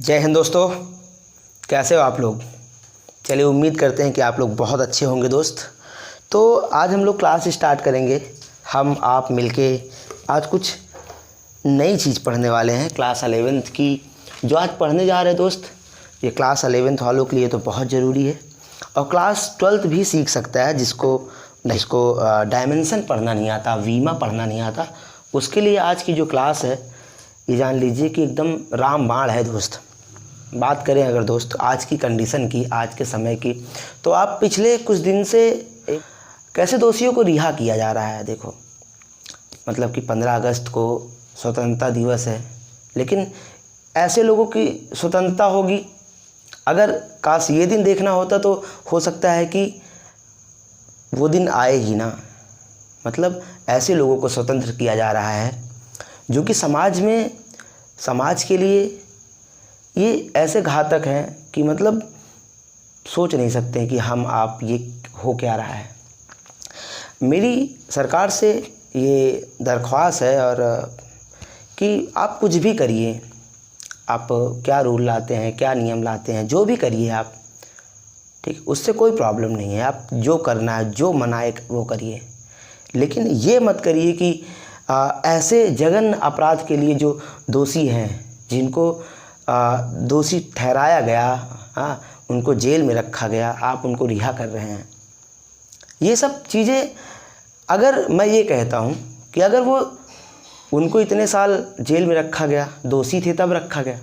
जय हिंद दोस्तों, कैसे हो आप लोग। चलिए, उम्मीद करते हैं कि आप लोग बहुत अच्छे होंगे दोस्त। तो आज हम लोग क्लास स्टार्ट करेंगे। हम आप मिलके आज कुछ नई चीज़ पढ़ने वाले हैं क्लास 11th की। जो आज पढ़ने जा रहे हैं दोस्त, ये क्लास 11th वालों के लिए तो बहुत ज़रूरी है और क्लास 12th भी सीख सकता है जिसको डायमेंशन पढ़ना नहीं आता, वीमा पढ़ना नहीं आता, उसके लिए आज की जो क्लास है ये जान लीजिए कि एकदम रामबाण है दोस्त। बात करें अगर दोस्त आज की कंडीशन की, आज के समय की, तो आप पिछले कुछ दिन से कैसे दोषियों को रिहा किया जा रहा है। देखो, मतलब कि 15 अगस्त को स्वतंत्रता दिवस है, लेकिन ऐसे लोगों की स्वतंत्रता होगी। अगर काश ये दिन देखना होता तो हो सकता है कि वो दिन आए ही ना। मतलब ऐसे लोगों को स्वतंत्र किया जा रहा है जो कि समाज के लिए ये ऐसे घातक हैं कि मतलब सोच नहीं सकते कि हम आप ये हो क्या रहा है। मेरी सरकार से ये दरख्वास्त है और कि आप कुछ भी करिए, आप क्या रूल लाते हैं, क्या नियम लाते हैं, जो भी करिए आप, ठीक, उससे कोई प्रॉब्लम नहीं है। आप जो करना है, जो मनाए वो करिए, लेकिन ये मत करिए कि ऐसे जघन्य अपराध के लिए जो दोषी हैं, जिनको दोषी ठहराया गया, उनको जेल में रखा गया, आप उनको रिहा कर रहे हैं। ये सब चीज़ें, अगर मैं ये कहता हूँ कि अगर वो उनको इतने साल जेल में रखा गया, दोषी थे तब रखा गया,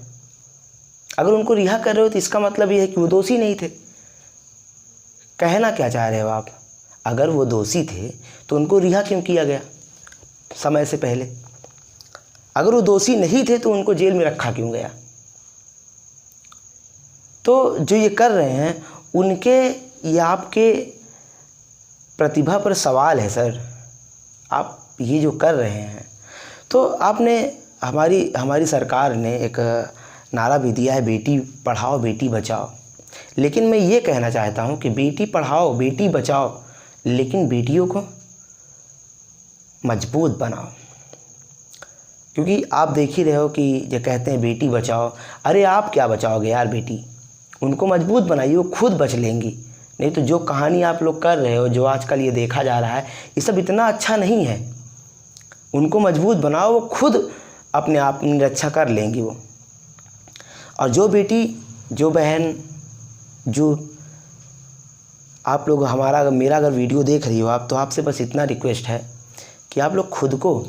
अगर उनको रिहा कर रहे हो तो इसका मतलब ये है कि वो दोषी नहीं थे। कहना क्या चाह रहे हो आप? अगर वो दोषी थे तो उनको रिहा क्यों किया गया समय से पहले? अगर वो दोषी नहीं थे तो उनको जेल में रखा क्यों गया? तो जो ये कर रहे हैं उनके या आपके प्रतिभा पर सवाल है सर। आप ये जो कर रहे हैं, तो आपने हमारी सरकार ने एक नारा भी दिया है, बेटी पढ़ाओ बेटी बचाओ। लेकिन मैं ये कहना चाहता हूँ कि बेटी पढ़ाओ बेटी बचाओ, लेकिन बेटियों को मजबूत बनाओ। क्योंकि आप देख ही रहे हो कि जो कहते हैं बेटी बचाओ, अरे आप क्या बचाओगे यार बेटी, उनको मजबूत बनाइए, वो खुद बच लेंगी। नहीं तो जो कहानी आप लोग कर रहे हो, जो आजकल ये देखा जा रहा है, ये सब इतना अच्छा नहीं है। उनको मजबूत बनाओ, वो खुद अपने आप अपनी रक्षा कर लेंगी वो। और जो बेटी, जो बहन, जो आप लोग मेरा अगर वीडियो देख रही हो आप, तो आपसे बस इतना रिक्वेस्ट है कि आप लोग खुद को,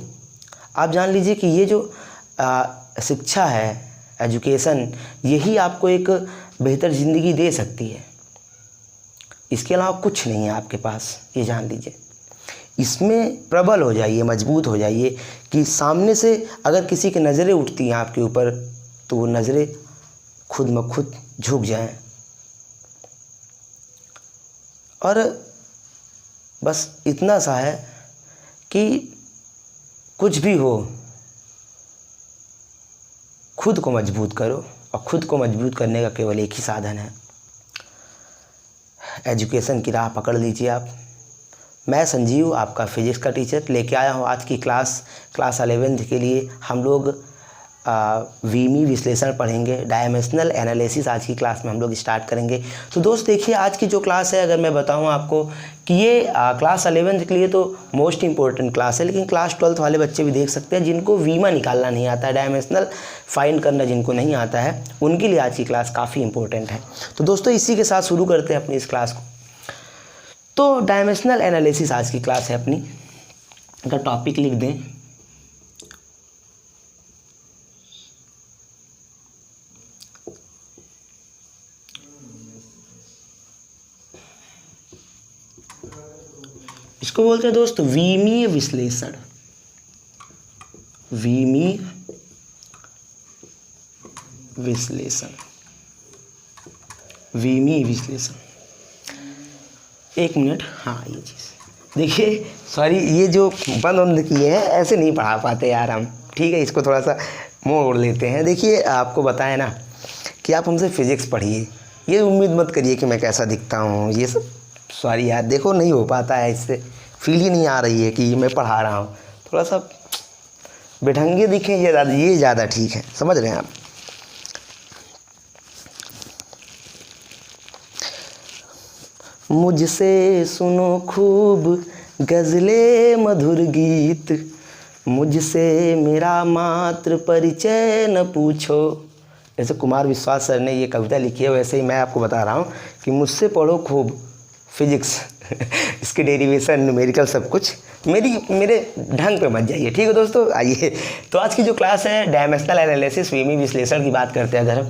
आप जान लीजिए कि ये जो शिक्षा है, एजुकेशन, यही आपको एक बेहतर ज़िंदगी दे सकती है। इसके अलावा कुछ नहीं है आपके पास, ये जान लीजिए। इसमें प्रबल हो जाइए, मजबूत हो जाइए कि सामने से अगर किसी की नज़रें उठती हैं आपके ऊपर, तो वो नज़रें खुद म खुद झुक जाएं। और बस इतना सा है कि कुछ भी हो, खुद को मजबूत करो, और खुद को मजबूत करने का केवल एक ही साधन है, एजुकेशन की राह पकड़ लीजिए आप। मैं संजीव, आपका फिजिक्स का टीचर, लेके आया हूँ आज की क्लास 11th के लिए। हम लोग वीमी विश्लेषण पढ़ेंगे, डायमेंशनल एनालिसिस आज की क्लास में हम लोग स्टार्ट करेंगे। तो दोस्त देखिए, आज की जो क्लास है, अगर मैं बताऊं आपको कि ये क्लास 11th के लिए तो मोस्ट इंपॉर्टेंट क्लास है, लेकिन क्लास 12th वाले बच्चे भी देख सकते हैं जिनको वीमा निकालना नहीं आता है, डायमेंशनल फाइंड करना जिनको नहीं आता है, उनके लिए आज की क्लास काफ़ी इंपॉर्टेंट है। तो दोस्तों इसी के साथ शुरू करते हैं अपनी इस क्लास को। तो डायमेंशनल एनालिसिस आज की क्लास है अपनी। अगर टॉपिक लिख दें, इसको बोलते हैं दोस्त वीमीय विश्लेषण। वीमीय विश्लेषण, वीमीय विश्लेषण। एक मिनट, हाँ ये चीज़ देखिए, सॉरी ये जो बंद किए हैं ऐसे नहीं पढ़ा पाते यार हम, ठीक है, इसको थोड़ा सा मोड़ लेते हैं। देखिए, आपको बताया ना कि आप हमसे फिजिक्स पढ़िए, ये उम्मीद मत करिए कि मैं कैसा दिखता हूँ, ये सब सॉरी यार, देखो नहीं हो पाता है, इससे फील ही नहीं आ रही है कि मैं पढ़ा रहा हूँ। थोड़ा सा बेढंगे दिखें, ये ज़्यादा ठीक है, समझ रहे हैं आप। मुझसे सुनो खूब गज़ले मधुर गीत, मुझसे मेरा मात्र परिचय न पूछो। जैसे कुमार विश्वास सर ने ये कविता लिखी है, वैसे ही मैं आपको बता रहा हूँ कि मुझसे पढ़ो खूब फिजिक्स इसके डेरिवेशन, न्यूमेरिकल सब कुछ मेरे ढंग पे मत जाइए, ठीक है दोस्तों। आइए, तो आज की जो क्लास है डायमेंशनल एनालिसिस, वीमी विश्लेषण की बात करते हैं।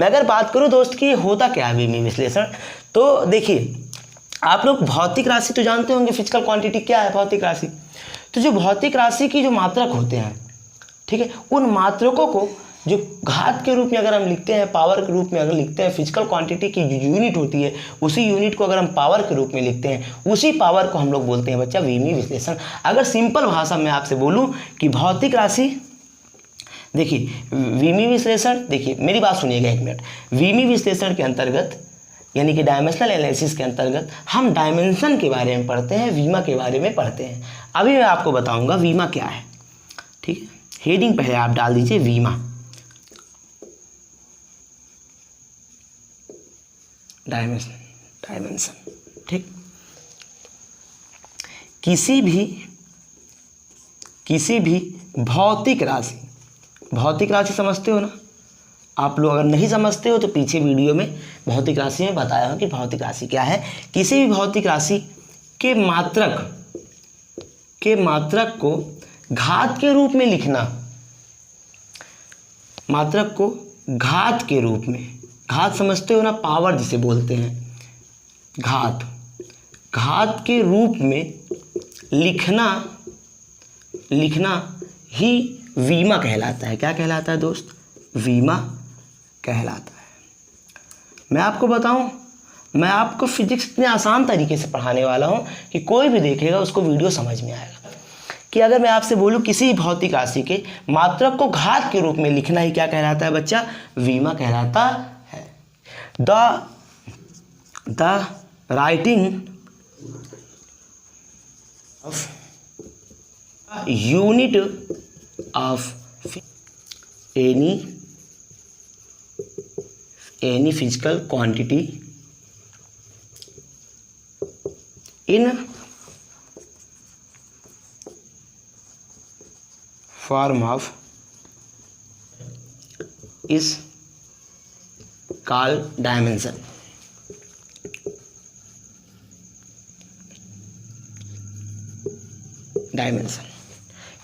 मैं अगर बात करूँ दोस्त कि होता क्या है वीमी विश्लेषण, तो देखिए आप लोग भौतिक राशि तो जानते होंगे, फिजिकल क्वांटिटी क्या है भौतिक राशि। तो जो भौतिक राशि की जो मात्रक होते हैं, ठीक है, उन मात्रकों को जो घात के रूप में अगर हम लिखते हैं, पावर के रूप में अगर लिखते हैं, फिजिकल क्वांटिटी की जो यूनिट होती है उसी यूनिट को अगर हम पावर के रूप में लिखते हैं, उसी पावर को हम लोग बोलते हैं बच्चा वीमी विश्लेषण। अगर सिंपल भाषा में आपसे बोलूं कि भौतिक राशि, देखिए वीमी विश्लेषण, देखिए मेरी बात सुनिएगा एक मिनट। वीमी विश्लेषण के अंतर्गत यानी कि डायमेंशनल एनालिसिस के अंतर्गत हम डायमेंशन के बारे में पढ़ते हैं, वीमा के बारे में पढ़ते हैं। अभी मैं आपको बताऊंगा वीमा क्या है, ठीक है। हेडिंग पहले आप डाल दीजिए वीमा, डायमेंशन, ठीक। किसी भी भौतिक राशि समझते हो ना आप लोग? अगर नहीं समझते हो तो पीछे वीडियो में भौतिक राशि में बताया हो कि भौतिक राशि क्या है। किसी भी भौतिक राशि के मात्रक को घात के रूप में लिखना, मात्रक को घात के रूप में, घात समझते हो ना, पावर जिसे बोलते हैं, घात के रूप में लिखना ही वीमा कहलाता है। क्या कहलाता है दोस्त? वीमा कहलाता है। मैं आपको बताऊं, मैं आपको फिजिक्स इतने आसान तरीके से पढ़ाने वाला हूं कि कोई भी देखेगा उसको वीडियो समझ में आएगा। कि अगर मैं आपसे बोलूं किसी भौतिक राशि के मात्रक को घात के रूप में लिखना ही क्या कहलाता है बच्चा? वीमा कहलाता है। The writing of unit of any physical quantity in form of is called dimension।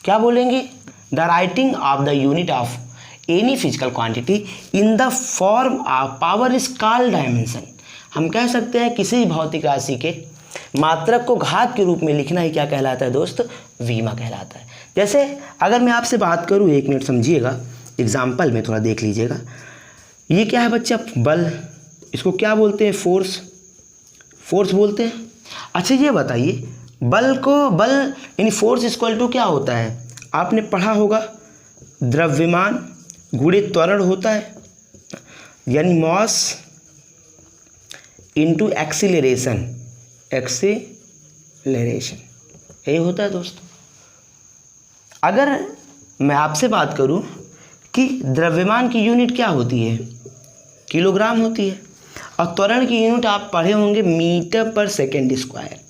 क्या बोलेंगे? The writing of the unit of any physical quantity in the form of power is called dimension. हम कह सकते हैं किसी भी भौतिक राशि के मात्रक को घात के रूप में लिखना ही क्या कहलाता है दोस्त? वीमा कहलाता है। जैसे अगर मैं आपसे बात करूं, एक मिनट समझिएगा, एग्जाम्पल में थोड़ा देख लीजिएगा। ये क्या है बच्चा? बल। इसको क्या बोलते हैं? फोर्स बोलते हैं। अच्छा ये बताइए, बल यानी फोर्स इक्वल टू क्या होता है? आपने पढ़ा होगा, द्रव्यमान गुणित त्वरण होता है, यानी मॉस इंटू एक्सीलरेशन, यही होता है दोस्तों। अगर मैं आपसे बात करूं कि द्रव्यमान की यूनिट क्या होती है? किलोग्राम होती है, और त्वरण की यूनिट आप पढ़े होंगे मीटर पर सेकेंड स्क्वायर,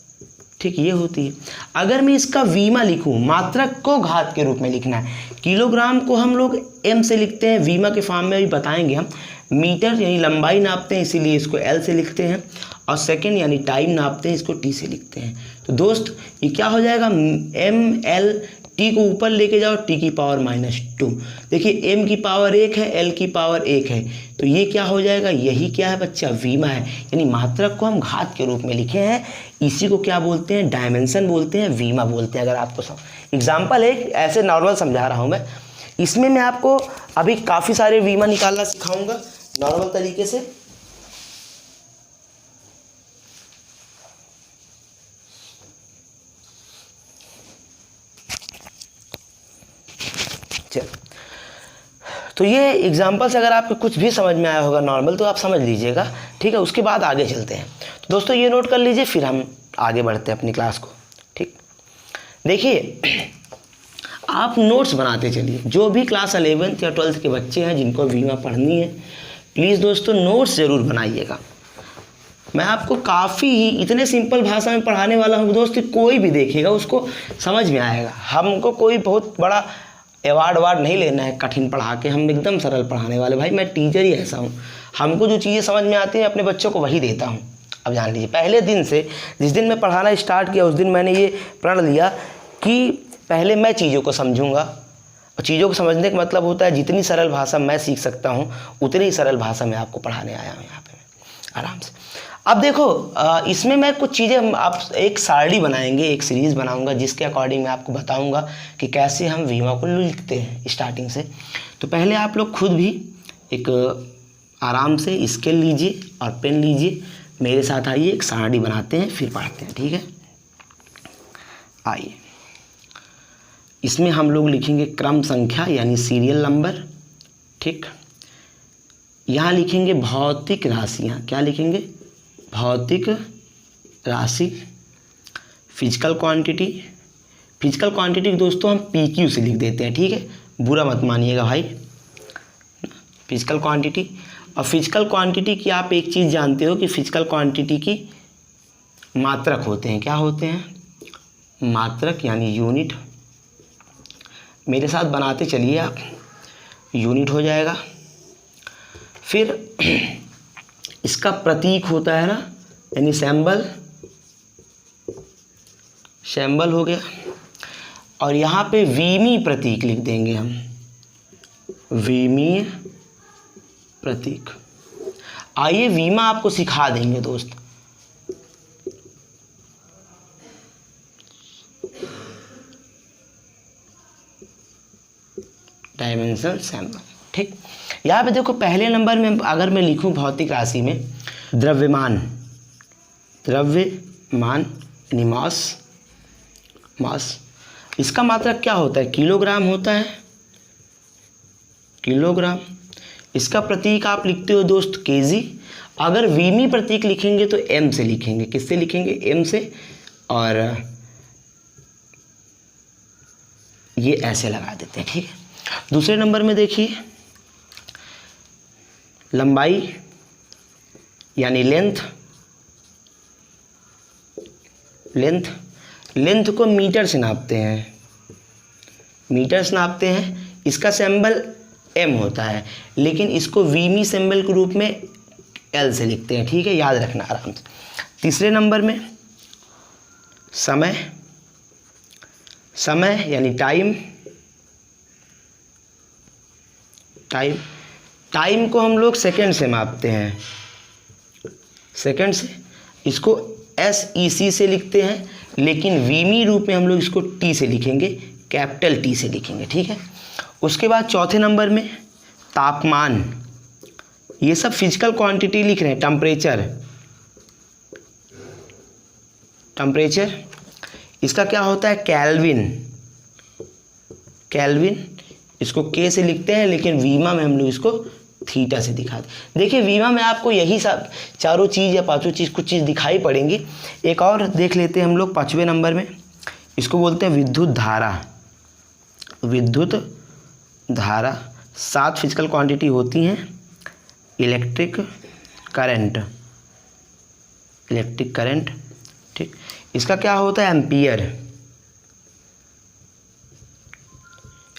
ठीक, ये होती है। अगर मैं इसका वीमा लिखूं, मात्रक को घात के रूप में लिखना है, किलोग्राम को हम लोग एम से लिखते हैं, वीमा के फॉर्म में भी बताएंगे हम। मीटर यानी लंबाई नापते हैं, इसीलिए इसको एल से लिखते हैं, और सेकेंड यानी टाइम नापते हैं, इसको टी से लिखते हैं। तो दोस्त ये क्या हो जाएगा? एम एल टी को ऊपर लेके जाओ, टी की पावर -2। देखिए एम की पावर 1 है, एल की पावर 1 है, तो ये क्या हो जाएगा? यही क्या है बच्चा? वीमा है। यानी मात्रक को हम घात के रूप में लिखे हैं, इसी को क्या बोलते हैं? डायमेंशन बोलते हैं, वीमा बोलते हैं। अगर आपको एग्जाम्पल एक ऐसे नॉर्मल समझा रहा हूँ मैं, इसमें मैं आपको अभी काफ़ी सारे वीमा निकालना सिखाऊंगा नॉर्मल तरीके से। चल, तो ये एग्जाम्पल से अगर आपको कुछ भी समझ में आया होगा नॉर्मल, तो आप समझ लीजिएगा, ठीक है। उसके बाद आगे चलते हैं। तो दोस्तों ये नोट कर लीजिए, फिर हम आगे बढ़ते हैं अपनी क्लास को, ठीक। देखिए आप नोट्स बनाते चलिए। जो भी क्लास 11th या 12th के बच्चे हैं जिनको वीमा पढ़नी है, प्लीज़ दोस्तों नोट्स ज़रूर बनाइएगा। मैं आपको काफ़ी ही इतने सिंपल भाषा में पढ़ाने वाला हूँ दोस्त, कोई भी देखेगा उसको समझ में आएगा। हमको कोई बहुत बड़ा अवार्ड वार्ड नहीं लेना है कठिन पढ़ा के, हम एकदम सरल पढ़ाने वाले। भाई मैं टीचर ही ऐसा हूँ, हमको जो चीज़ें समझ में आती हैं अपने बच्चों को वही देता हूँ। अब जान लीजिए, पहले दिन से जिस दिन मैं पढ़ाना स्टार्ट किया उस दिन मैंने ये प्रण लिया कि पहले मैं चीज़ों को समझूंगा, और चीज़ों को समझने का मतलब होता है जितनी सरल भाषा मैं सीख सकता हूँ उतनी ही सरल भाषा मैं आपको पढ़ाने आया हूँ यहाँ पे आराम से। अब देखो इसमें मैं कुछ चीज़ें हम आप एक सारणी बनाएंगे, एक सीरीज़ बनाऊंगा जिसके अकॉर्डिंग मैं आपको बताऊंगा कि कैसे हम वीमा को लिखते हैं स्टार्टिंग से। तो पहले आप लोग खुद भी एक आराम से स्केल लीजिए और पेन लीजिए, मेरे साथ आइए, एक सारणी बनाते हैं फिर पढ़ते हैं, ठीक है। आइए, इसमें हम लोग लिखेंगे क्रम संख्या यानी सीरियल नंबर, ठीक। यहाँ लिखेंगे भौतिक राशियाँ, क्या लिखेंगे? भौतिक राशि। फिजिकल क्वांटिटी, फिजिकल क्वांटिटी दोस्तों हम PQ से लिख देते हैं, ठीक है, बुरा मत मानिएगा भाई। फिजिकल क्वांटिटी, और फिजिकल क्वांटिटी की आप एक चीज़ जानते हो कि फिजिकल क्वांटिटी की मात्रक होते हैं, क्या होते हैं? मात्रक यानी यूनिट। मेरे साथ बनाते चलिए आप, यूनिट हो जाएगा। फिर इसका प्रतीक होता है ना, यानी सिंबल, सिंबल हो गया। और यहाँ पे वीमी प्रतीक लिख देंगे हम, वीमीय प्रतीक। आइए वीमा आपको सिखा देंगे दोस्त। डायमेंशनल सिंबल, ठीक। यहाँ पे देखो पहले नंबर में अगर मैं लिखूं भौतिक राशि में द्रव्यमान, द्रव्यमान यानी मास, मास, इसका मात्रक क्या होता है? किलोग्राम होता है, किलोग्राम। इसका प्रतीक आप लिखते हो दोस्त केजी। अगर वीमी प्रतीक लिखेंगे तो एम से लिखेंगे, किससे लिखेंगे? एम से। और ये ऐसे लगा देते हैं, ठीक है। दूसरे नंबर में देखिए लंबाई यानी लेंथ, लेंथ, लेंथ को मीटर से नापते हैं, मीटर से नापते हैं। इसका सिंबल एम होता है, लेकिन इसको वीमी सिंबल के रूप में एल से लिखते हैं, ठीक है, याद रखना आराम से। तीसरे नंबर में समय, समय यानी टाइम, टाइम, टाइम को हम लोग सेकंड से मापते हैं, सेकंड से। इसको SEC से लिखते हैं, लेकिन वीमी रूप में हम लोग इसको T से लिखेंगे, कैपिटल T से लिखेंगे, ठीक है। उसके बाद चौथे नंबर में तापमान, ये सब फिजिकल क्वांटिटी लिख रहे हैं। टेम्परेचर, टेम्परेचर, इसका क्या होता है? केल्विन, केल्विन, इसको K से लिखते हैं, लेकिन वीमा में हम लोग इसको थीटा से दिखाते। देखिए वीमा में आपको यही सब चारों चीज़ या पांचों चीज़ कुछ चीज़ दिखाई पड़ेंगी। एक और देख लेते हैं हम लोग 5वें नंबर में, इसको बोलते हैं विद्युत धारा, विद्युत धारा। 7 फिजिकल क्वांटिटी होती हैं। इलेक्ट्रिक करंट, इलेक्ट्रिक करंट, ठीक। इसका क्या होता है? एम्पियर,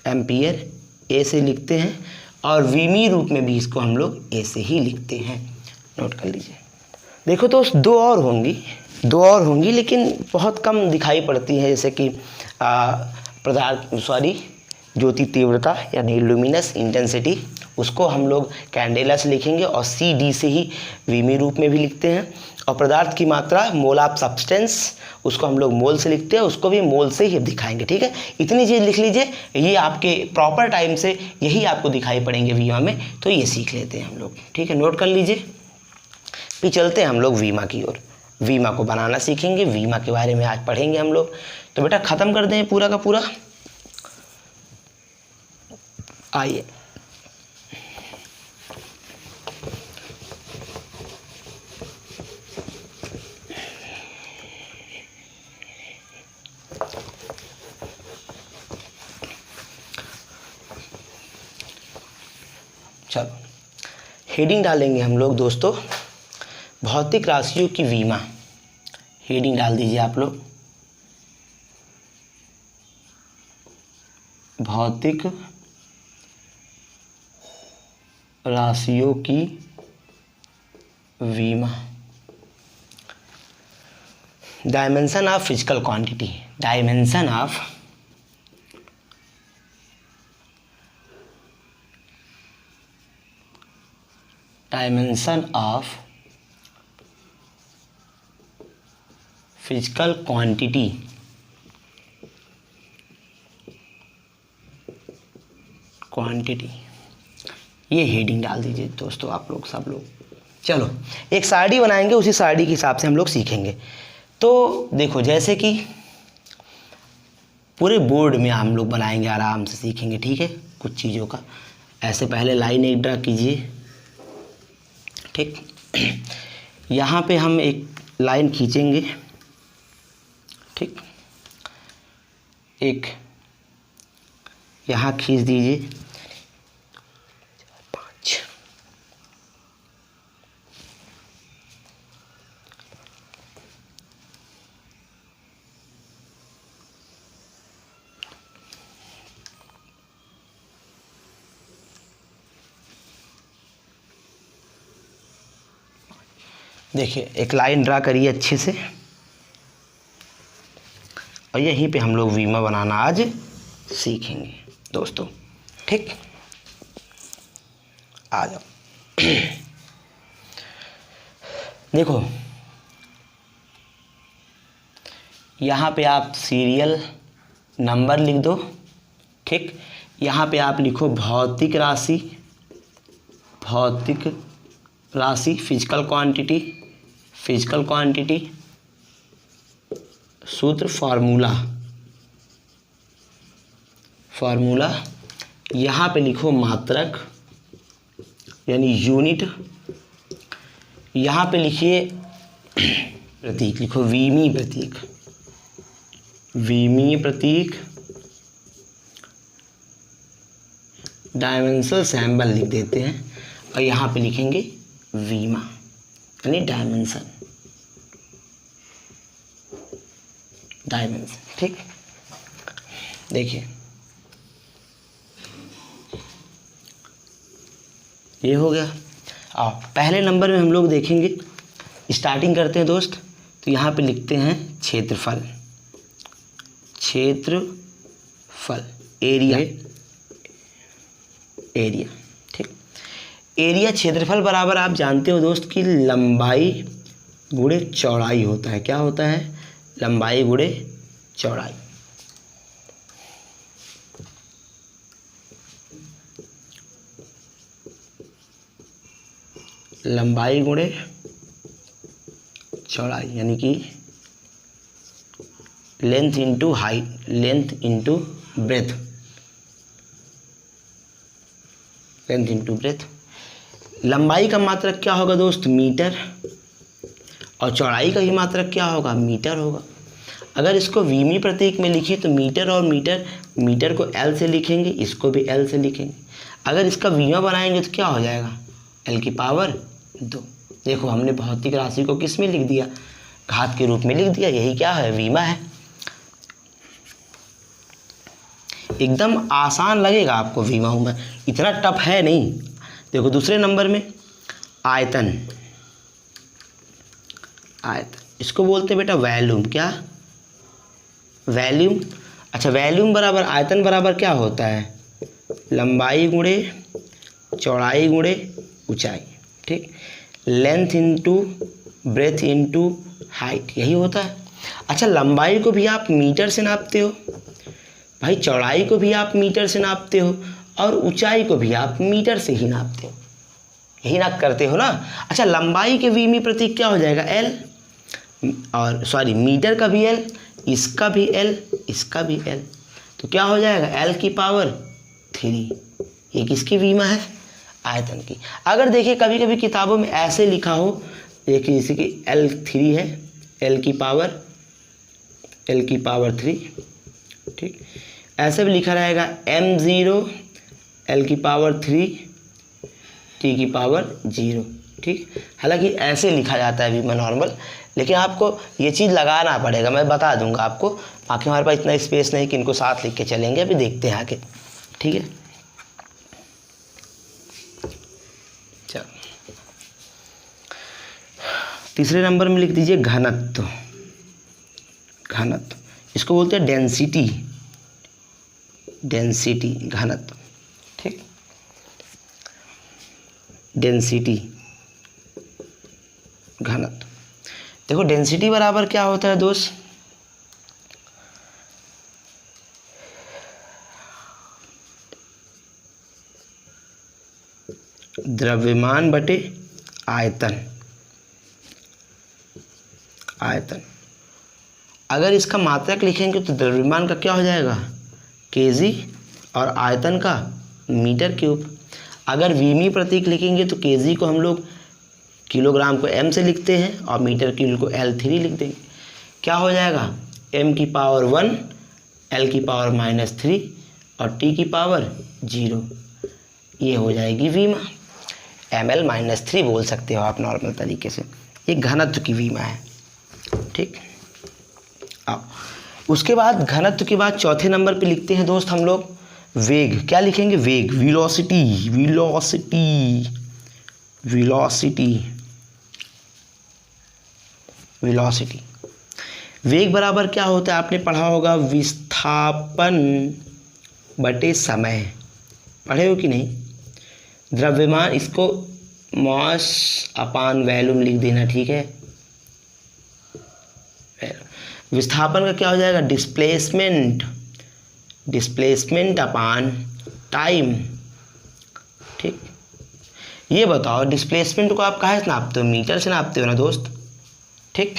एम्पियर ए से लिखते हैं, और वीमी रूप में भी इसको हम लोग ए से ही लिखते हैं, नोट कर लीजिए। देखो तो दो और होंगी लेकिन बहुत कम दिखाई पड़ती है, जैसे कि ज्योति तीव्रता यानी लुमिनस इंटेंसिटी, उसको हम लोग कैंडेला से लिखेंगे, और CD से ही वीमी रूप में भी लिखते हैं। और पदार्थ की मात्रा, मोल ऑफ सब्सटेंस, उसको हम लोग मोल से लिखते हैं, उसको भी मोल से ही दिखाएंगे, ठीक है। इतनी चीज़ लिख लीजिए, ये आपके प्रॉपर टाइम से यही आपको दिखाई पड़ेंगे वीमा में, तो ये सीख लेते हैं हम लोग, ठीक है, नोट कर लीजिए। फिर चलते हैं हम लोग वीमा की ओर, वीमा को बनाना सीखेंगे, वीमा के बारे में आज पढ़ेंगे हम लोग। तो बेटा ख़त्म कर दें पूरा का पूरा। आइए चलो हेडिंग डालेंगे हम लोग दोस्तों, भौतिक राशियों की विमा, हेडिंग डाल दीजिए आप लोग, भौतिक राशियों की विमा। Dimension of physical quantity, dimension of physical quantity, ये हेडिंग डाल दीजिए दोस्तों आप लोग सब लोग। चलो एक सारणी बनाएंगे, उसी सारणी के हिसाब से हम लोग सीखेंगे। तो देखो जैसे कि पूरे बोर्ड में हम लोग बनाएंगे, आराम से सीखेंगे, ठीक है। कुछ चीज़ों का ऐसे पहले लाइन एक ड्रा कीजिए, ठीक। यहाँ पे हम एक लाइन खींचेंगे, ठीक, एक यहाँ खींच दीजिए, 5। देखिए एक लाइन ड्रा करिए अच्छे से, और यहीं पे हम लोग विमा बनाना आज सीखेंगे दोस्तों, ठीक। आ जाओ। देखो यहाँ पे आप सीरियल नंबर लिख दो, ठीक। यहाँ पे आप लिखो भौतिक राशि फिजिकल क्वांटिटी, सूत्र फार्मूला। यहाँ पे लिखो मात्रक यानी यूनिट। यहाँ पे लिखिए प्रतीक, लिखो विमीय प्रतीक, डायमेंशनल सिंबल लिख देते हैं, और यहाँ पे लिखेंगे विमा यानी डायमेंशन, ठीक। देखिए ये हो गया। आओ पहले नंबर में हम लोग देखेंगे, स्टार्टिंग करते हैं दोस्त। तो यहाँ पे लिखते हैं क्षेत्रफल, एरिया, ठीक। एरिया क्षेत्रफल बराबर आप जानते हो दोस्त कि लंबाई गुणे चौड़ाई होता है। क्या होता है? लंबाई गुणे चौड़ाई। लंबाई गुणे चौड़ाई यानी कि length into height, length into breadth, length into breadth. लंबाई का मात्रक क्या होगा दोस्त? मीटर। और चौड़ाई का ही मात्रक क्या होगा? मीटर होगा। अगर इसको विमी प्रतीक में लिखिए तो मीटर और मीटर को एल से लिखेंगे, इसको भी एल से लिखेंगे। अगर इसका विमा बनाएंगे तो क्या हो जाएगा? एल की पावर 2। देखो हमने भौतिक राशि को किस में लिख दिया? घात के रूप में लिख दिया। यही क्या है? विमा है। एकदम आसान लगेगा आपको विमा में, इतना टफ है नहीं। देखो दूसरे नंबर में आयतन, इसको बोलते हैं बेटा वॉल्यूम। क्या? वॉल्यूम। अच्छा, वॉल्यूम बराबर आयतन बराबर क्या होता है? लंबाई गुणे चौड़ाई गुणे ऊंचाई, ठीक। Length into breadth into height, यही होता है। अच्छा, लंबाई को भी आप मीटर से नापते हो भाई, चौड़ाई को भी आप मीटर से नापते हो, और ऊंचाई को भी आप मीटर से ही नापते हो, यही नाप करते हो ना। अच्छा, लंबाई के विमी प्रतीक क्या हो जाएगा? एल। और सॉरी, मीटर का भी एल, इसका भी एल, इसका भी एल, तो क्या हो जाएगा? एल की पावर 3। ये किसकी विमा है? आयतन की। अगर देखिए कभी कभी किताबों में ऐसे लिखा हो, देखिए जैसे कि L3 है, एल की पावर 3, ठीक। ऐसे भी लिखा रहेगा M0 L की पावर 3 T की पावर 0, ठीक। हालांकि ऐसे लिखा जाता है वीमा नॉर्मल, लेकिन आपको ये चीज़ लगाना पड़ेगा, मैं बता दूंगा आपको। बाकी हमारे पास इतना स्पेस नहीं कि इनको साथ लिख के चलेंगे, अभी देखते हैं आगे। ठीक है, चलो तीसरे नंबर में लिख दीजिए घनत्व। घनत्व इसको बोलते हैं डेंसिटी, डेंसिटी घनत्व। ठीक, डेंसिटी घनत्व। देखो डेंसिटी बराबर क्या होता है दोस्त, द्रव्यमान बटे आयतन। आयतन अगर इसका मात्रक लिखेंगे तो द्रव्यमान का क्या हो जाएगा केजी और आयतन का मीटर क्यूब। अगर वीमी प्रतीक लिखेंगे तो केजी को हम लोग किलोग्राम को एम से लिखते हैं और मीटर क्यूब को L3 लिख देंगे। क्या हो जाएगा m की पावर 1, L की पावर -3 और t की पावर 0। ये हो जाएगी वीमा। ml -3 बोल सकते हो आप नॉर्मल तरीके से। ये घनत्व की वीमा है। ठीक, आओ उसके बाद घनत्व के बाद चौथे नंबर पे लिखते हैं दोस्त हम लोग वेग। क्या लिखेंगे वेग, वेलोसिटी, वेलोसिटी, वेलोसिटी, वेलोसिटी। वेग बराबर क्या होता है आपने पढ़ा होगा विस्थापन बटे समय। पढ़े हो कि नहीं। द्रव्यमान इसको मास अपान वॉल्यूम लिख देना। ठीक है, विस्थापन का क्या हो जाएगा डिस्प्लेसमेंट, डिस्प्लेसमेंट अपान टाइम। ठीक, ये बताओ डिस्प्लेसमेंट को आप कहाँ से नापते हो, मीटर से नापते हो ना दोस्त। ठीक,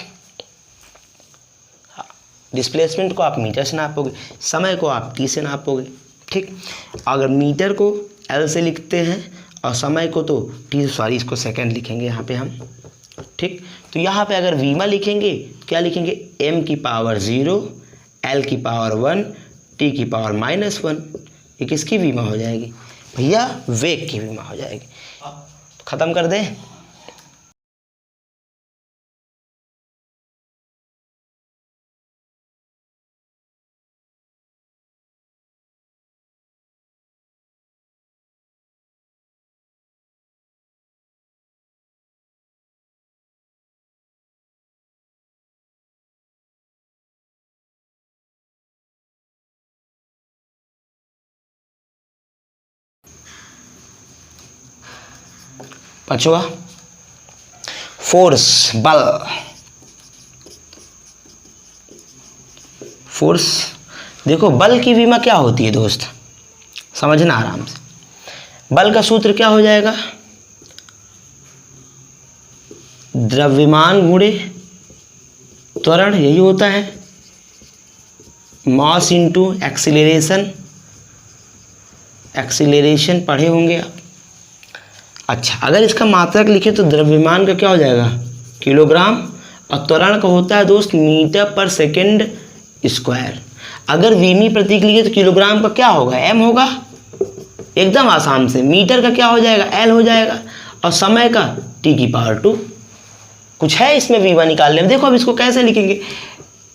डिस्प्लेसमेंट को आप मीटर से नापोगे, समय को आप टी से नापोगे। ठीक, अगर मीटर को एल से लिखते हैं और समय को तो टी, सॉरी इसको सेकंड लिखेंगे यहाँ पे हम। ठीक, तो यहाँ पे अगर वीमा लिखेंगे क्या लिखेंगे m की पावर 0, L की पावर 1, T की पावर -1। ये किसकी वीमा हो जाएगी भैया, वेग की वीमा हो जाएगी। तो ख़त्म कर दें। पांचवा फोर्स, बल। फोर्स देखो बल की विमा क्या होती है दोस्त, समझना आराम से। बल का सूत्र क्या हो जाएगा द्रव्यमान गुणे त्वरण, यही होता है। मास इंटू एक्सीलरेशन, एक्सीलरेशन पढ़े होंगे आप। अच्छा, अगर इसका मात्रक लिखे तो द्रव्यमान का क्या हो जाएगा किलोग्राम और त्वरण का होता है दोस्त मीटर पर सेकंड स्क्वायर। अगर वीमी प्रतीक लिखे तो किलोग्राम का क्या होगा m होगा, एकदम आसान से। मीटर का क्या हो जाएगा l हो जाएगा और समय का t की पावर 2। कुछ है इसमें वीमा निकालने में, देखो अब इसको कैसे लिखेंगे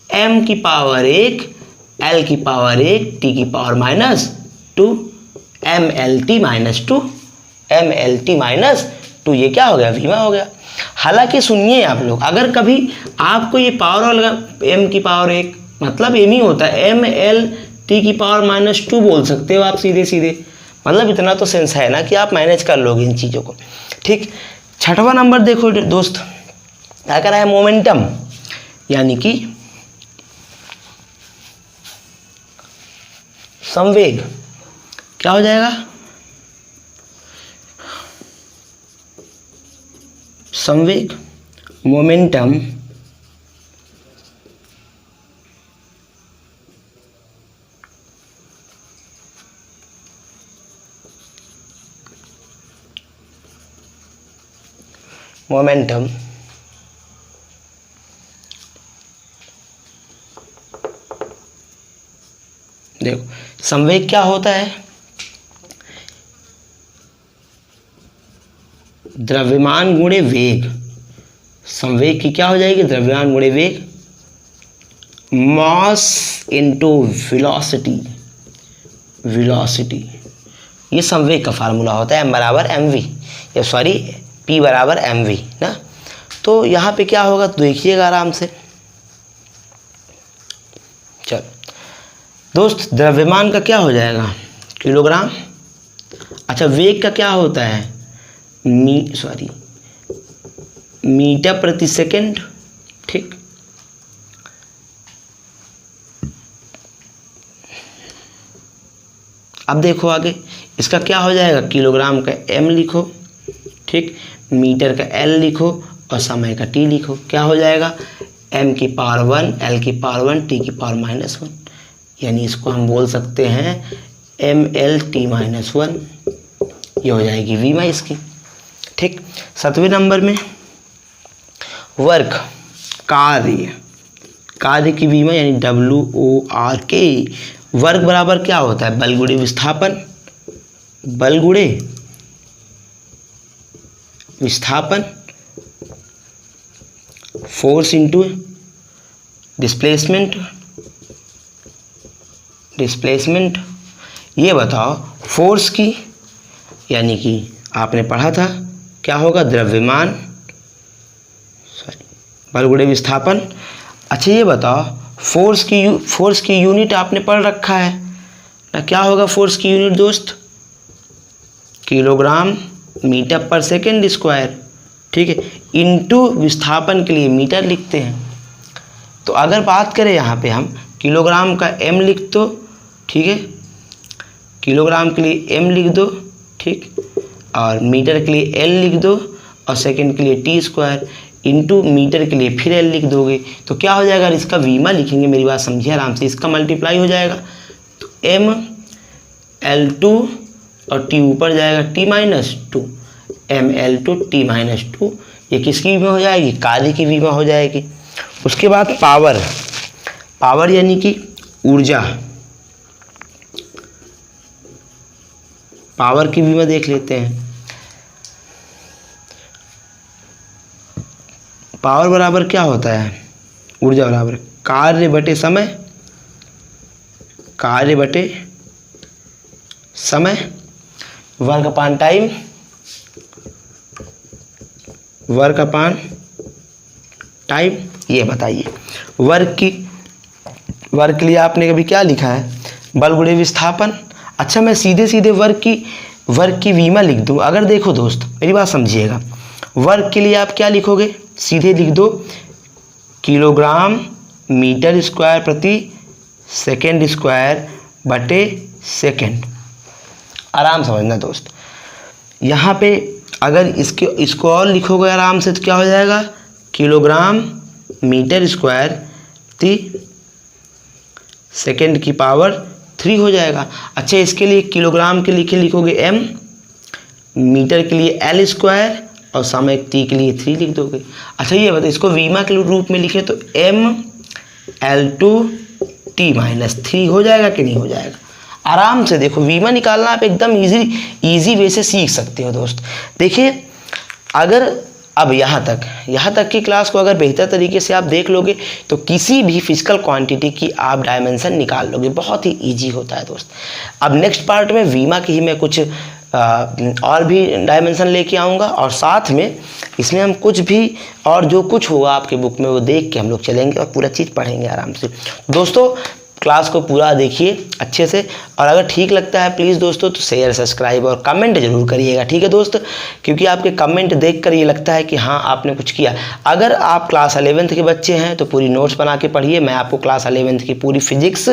m की पावर 1, l की पावर 1, t की पावर -2, mlt -2, mlt -2। ये क्या हो गया वीमा हो गया। हालांकि सुनिए आप लोग, अगर कभी आपको ये पावर वाला m की पावर 1 मतलब m ही होता है, mlt की पावर -2 बोल सकते हो आप सीधे सीधे। मतलब इतना तो सेंस है ना कि आप मैनेज कर लोगे इन चीज़ों को। ठीक, छठवां नंबर देखो दोस्त क्या करा है मोमेंटम, यानी कि संवेग। क्या हो जाएगा संवेग, मोमेंटम मोमेंटम देखो संवेग क्या होता है द्रव्यमान गुणे वेग, संवेग की क्या हो जाएगी, द्रव्यमान गुणे वेग, मास इनटू वेलोसिटी, वेलोसिटी, ये संवेग का फार्मूला होता है, m बराबर एम वी, या सॉरी p बराबर एम वी ना। तो यहाँ पे क्या होगा तो देखिएगा आराम से। चलो दोस्त, द्रव्यमान का क्या हो जाएगा, किलोग्राम। अच्छा, वेग का क्या होता है, मीटर प्रति सेकंड, ठीक। अब देखो आगे, इसका क्या हो जाएगा, किलोग्राम का m लिखो, ठीक, मीटर का l लिखो और समय का t लिखो। क्या हो जाएगा, m की पावर 1, l की पावर 1, t की पावर -1, यानी इसको हम बोल सकते हैं mL-t-1, ये हो जाएगी वीमा इसकी, ठीक। 7वें नंबर में वर्क, कार्य की वीमा यानी WORK। वर्क बराबर क्या होता है, बल गुणे विस्थापन, बल गुणे विस्थापन, फोर्स इंटू डिस्प्लेसमेंट। ये बताओ, फोर्स की यानी कि आपने पढ़ा था क्या होगा, द्रव्यमान, बल गुणे विस्थापन। अच्छा ये बताओ, फोर्स की यूनिट आपने पढ़ रखा है ना, क्या होगा फोर्स की यूनिट दोस्त, किलोग्राम मीटर पर सेकेंड स्क्वायर, ठीक है, इनटू विस्थापन के लिए मीटर लिखते हैं। तो अगर बात करें यहाँ पे हम, किलोग्राम का m लिख दो, ठीक है, किलोग्राम के लिए m लिख दो, ठीक, और मीटर के लिए l लिख दो, और सेकंड के लिए t स्क्वायर, इंटू मीटर के लिए फिर l लिख दोगे, तो क्या हो जाएगा, इसका वीमा लिखेंगे, मेरी बात समझिए आराम से, इसका मल्टीप्लाई हो जाएगा, तो m L2 और t ऊपर जाएगा t-2, mL2 t-2, ये किसकी वीमा हो जाएगी, कार्य की वीमा हो जाएगी। उसके बाद पावर यानी कि ऊर्जा, पावर की वीमा देख लेते हैं। पावर बराबर क्या होता है, ऊर्जा बराबर कार्य बटे समय, वर्क अपान टाइम, ये बताइए। वर्क के लिए आपने कभी क्या लिखा है, बल गुणे विस्थापन। अच्छा, मैं सीधे वर्क की वीमा लिख दूं। अगर देखो दोस्त, मेरी बात समझिएगा, वर्क के लिए आप क्या लिखोगे, सीधे लिख दो किलोग्राम मीटर स्क्वायर प्रति सेकेंड स्क्वायर बटे सेकेंड। आराम समझना दोस्त, यहाँ पे अगर इसको और लिखोगे आराम से तो क्या हो जाएगा, किलोग्राम मीटर स्क्वायर प्रति सेकेंड की पावर 3 हो जाएगा। अच्छा, इसके लिए किलोग्राम के लिखोगे m, मीटर के लिए l स्क्वायर और समय t के लिए 3 लिख दोगे। अच्छा ये बताओ, इसको वीमा के रूप में लिखे तो mL2 t-3 हो जाएगा कि नहीं हो जाएगा। आराम से देखो, वीमा निकालना आप एकदम इजी वे से सीख सकते हो दोस्त। देखिए, अगर अब यहाँ तक की क्लास को अगर बेहतर तरीके से आप देख लोगे तो किसी भी फिजिकल क्वांटिटी की आप डायमेंशन निकाल लोगे, बहुत ही इजी होता है दोस्त। अब नेक्स्ट पार्ट में वीमा की ही मैं कुछ और भी डायमेंशन लेके आऊँगा, और साथ में इसमें हम कुछ भी और जो कुछ होगा आपके बुक में वो देख के हम लोग चलेंगे और पूरा चीज़ पढ़ेंगे आराम से। दोस्तों, क्लास को पूरा देखिए अच्छे से, और अगर ठीक लगता है प्लीज़ दोस्तों तो शेयर, सब्सक्राइब और कमेंट जरूर करिएगा, ठीक है दोस्त, क्योंकि आपके कमेंट देखकर ये लगता है कि हाँ आपने कुछ किया। अगर आप क्लास 11th के बच्चे हैं तो पूरी नोट्स बना के पढ़िए। मैं आपको क्लास 11th की पूरी फिजिक्स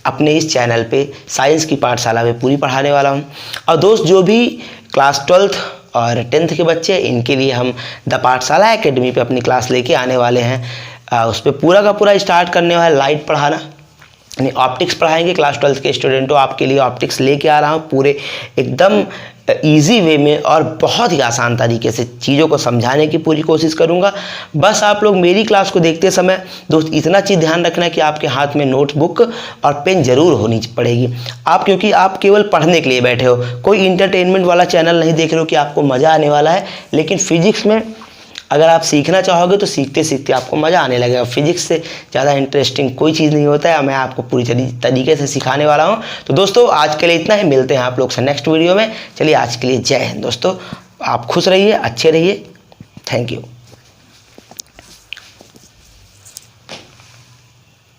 अपने इस चैनल पे साइंस की पाठशाला में पूरी पढ़ाने वाला हूँ। और दोस्त, जो भी क्लास 12th और 10th के बच्चे हैं, इनके लिए हम द पाठशाला एकेडमी पे अपनी क्लास लेके आने वाले हैं। उस पर पूरा का पूरा स्टार्ट करने वाला लाइट पढ़ाना, यानी ऑप्टिक्स पढ़ाएंगे। क्लास 12th के स्टूडेंटों, आपके लिए ऑप्टिक्स लेके आ रहा हूँ, पूरे एकदम ईजी वे में और बहुत ही आसान तरीके से चीज़ों को समझाने की पूरी कोशिश करूँगा। बस आप लोग मेरी क्लास को देखते समय दोस्त इतना चीज़ ध्यान रखना है कि आपके हाथ में नोटबुक और पेन ज़रूर होनी पड़ेगी। आप क्योंकि आप केवल पढ़ने के लिए बैठे हो, कोई इंटरटेनमेंट वाला चैनल नहीं देख रहे हो कि आपको मज़ा आने वाला है। लेकिन फिजिक्स में अगर आप सीखना चाहोगे तो सीखते सीखते आपको मज़ा आने लगेगा। फिजिक्स से ज़्यादा इंटरेस्टिंग कोई चीज़ नहीं होता है। मैं आपको पूरी तरीके से सिखाने वाला हूँ। तो दोस्तों आज के लिए इतना ही, मिलते हैं आप लोग से नेक्स्ट वीडियो में। चलिए आज के लिए जय हिंद दोस्तों, आप खुश रहिए, अच्छे रहिए, थैंक यू।